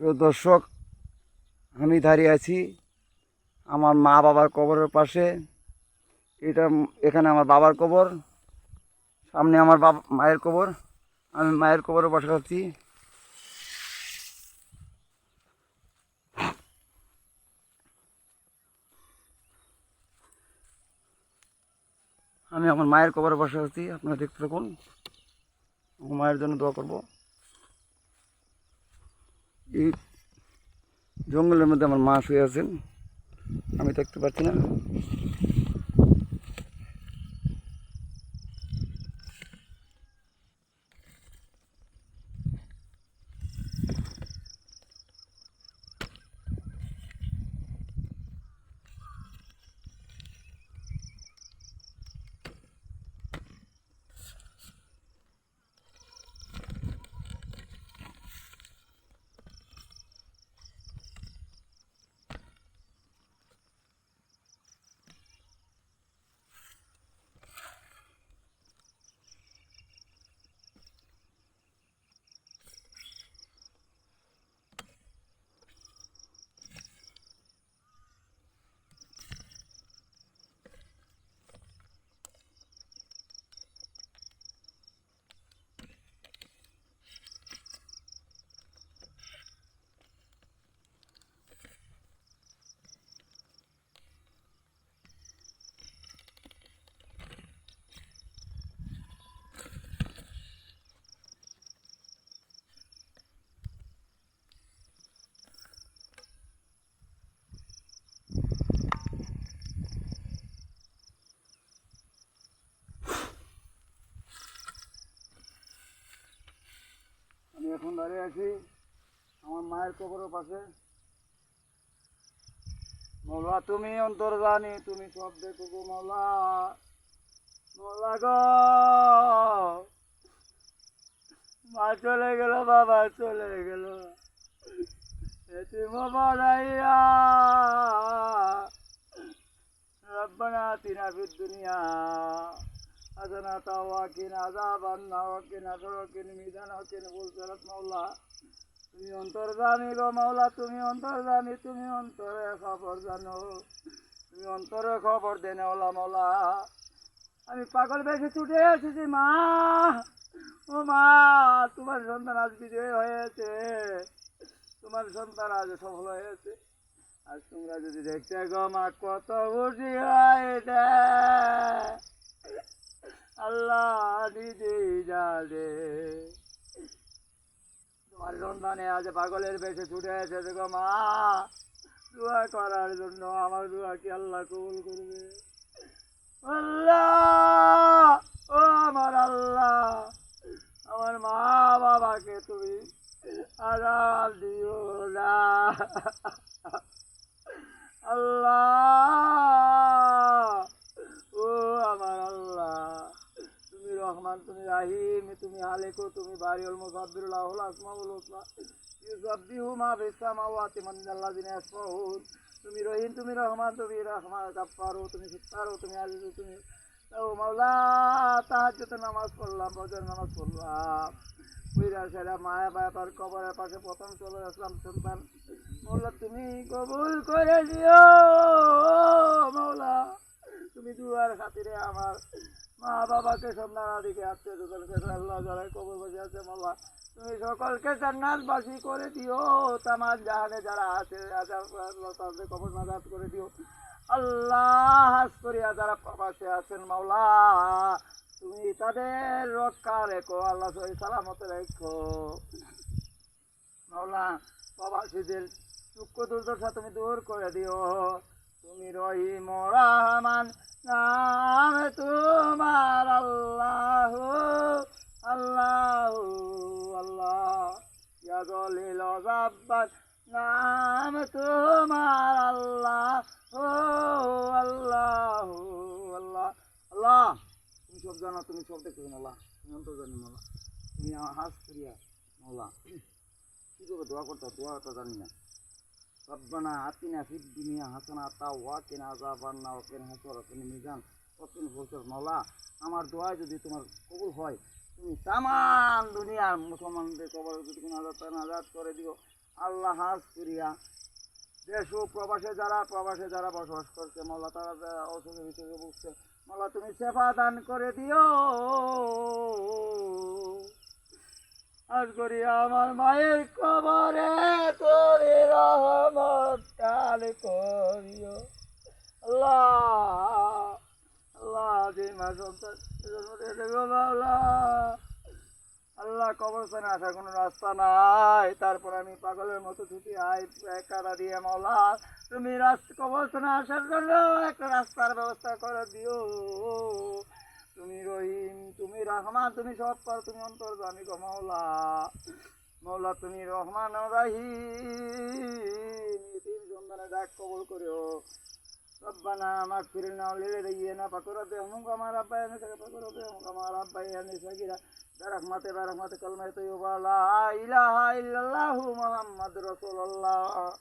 প্রিয় দর্শক, আমি দাঁড়িয়ে আছি আমার মা বাবার কবরের পাশে। এখানে আমার বাবার কবর, সামনে আমার মায়ের কবর। আমি মায়ের কবরে বসে আছি। আমি আমার মায়ের কবরে বসে আছি, আপনারা দেখতে থাকুন। আমার মায়ের জন্য দোয়া করব। এই জঙ্গলের মধ্যে আমার মা শুয়ে আছেন, আমি দেখতে পাচ্ছি না। আমি এখন দাঁড়িয়ে আছি আমার মায়ের কবরের পাশে। মৌলা তুমি অন্তর্জানি, তুমি সব দেখো গো মৌলা। মৌলা গো, মা চলে গেল, বাবা চলে গেল, এতিম বানাইয়া। রব্বানা আতিনা ফিদ দুনিয়া হাসানাতাও ওয়া কিনা আযাবান নার ওয়া কিনা আযাবাল মিজান ওয়া কিনা বুলসারাত। মৌলা তুমি অন্তর্জামি গো মৌলা, তুমি অন্তর্জামি, তুমি অন্তরে খবর জানো, তুমি অন্তরে খবর দেনে ওলা মৌলা। আমি পাগল বেশি ছুটে এসেছি মা। ও মা, তোমার সন্তান আজ বিজয় হয়েছে, তোমার সন্তান আজ সফল হয়েছে। আজ তোমরা যদি দেখতে গো মা, কত খুশি হয় এটা আল্লাহ নিজেই জানে। তোমার সন্তানে আজ পাগলের বেশে ছুটে এসেছে গো মা, দোয়া করার জন্য। আমার দোয়া কি আল্লাহ কবুল করবে? আল্লাহ, ও আমার আল্লাহ, আমার মা বাবাকে তুমি আযাব দিও না আল্লাহ। ও আমার আল্লাহ, তুমি রহমান, তুমি রাহিম, তুমি আলেকো, তুমি বারিউল মুসাব্বিরুল লাহুল আসমাউল হুসনা ইউসাব্বিহু মা ফিস সামাওয়াতি ওয়া মিনাল্লাযিনা ইয়াসমাউন। তুমি রহিম, তুমি রহমান, তুমি রহমান গাফফারু, তুমি সিত্তারু, তুমি আজিজু, তুমি ও মাওলা। তাহাজ্জুদের নামাজ পড়লাম, ফজর নামাজ পড়লাম, বুইড়া সেরা মায়া বাবার কবরের পাশে প্রথম চলে আসলাম সন্তান। মৌলা তুমি কবুল করে দিও মৌলা। তুমি দুয়ার খাতিরে আমার মা বাবাকে, সন্তানাদিকে, আত্মীয় স্বজনকে, আল্লাহ যারা কবর বসে আছে মৌলা, তুমি সকলকে জান্নাতবাসী করে দিও। তামাম জাহানে যারা আছে তাদের কবর নাজাত করে দিও আল্লাহ। হাস করিয়া যারা প্রবাসে আছেন মৌলা, তুমি তাদের রক্ষা রেখো আল্লাহ, সহি সালামত রেখো মৌলা। প্রবাসীদের দুঃখ দুর্দশা তুমি দূর করে দিও। তুমি রহিম রহমান, নাম তোমার আল্লাহ আল্লাহ আল্লাহ। ইয়া জলিল জাব্বার, নাম তোমার আল্লাহ ও আল্লাহ আল্লাহ আল্লাহ। তুমি সব জানো, তুমি সব দেখো মৌলা, তুমি অন্তর জানি মৌলা। তুমি হাস করিয়া মৌলা কি করবে দোয়া করতে, দোয়াটা জানি না। রব্বানা আতিনা ফিদ দুনিয়া হাসানাতাও ওয়া কিনা আযাবান নার ওয়া কিনা হাসারাতাল মিজান ওয়া কিনা বুলসারাত। মৌলা আমার দোয়া যদি তোমার কবুল হয়, তুমি তামাম দুনিয়ার মুসলমানদের কবর যদি তুমি নাজাত করে দিও আল্লাহ হাস করিয়া দেশ ও প্রবাসে যারা বসবাস করছে মাওলা, তারা যারা অসুখে বিসুখে ভুগছে মাওলা, তুমি সেবা দান করে দিও। আজ করি আমার মায়ের কবরে তুমি রহমত দান করিও। আল্লাহ আল্লাহ, যে মা সন্তান জন্ম দিয়েছে গো মাওলা, আল্লাহ কবরস্থানে আসার কোনো রাস্তা নাই, তারপর আমি পাগলের মতো ছুটি আই কাদা দিয়ে মাওলা, তুমি কবরস্থানে আসার জন্য একটা রাস্তার ব্যবস্থা করে দিও। তুমি রহিম, তুমি রহমান, তুমি সব পার, তুমি অন্তর্জামী গো মাওলা। মাওলা তুমি রহমান ও রহিম, তিন সন্তানের ডাক কবল করিও। ربنا اغفر لنا ولوالدينا فقربهم كما ربيانا صغيرا كما ربياني صغيرا برحمتك كلمة طيبة لا إله إلا الله محمد رسول الله.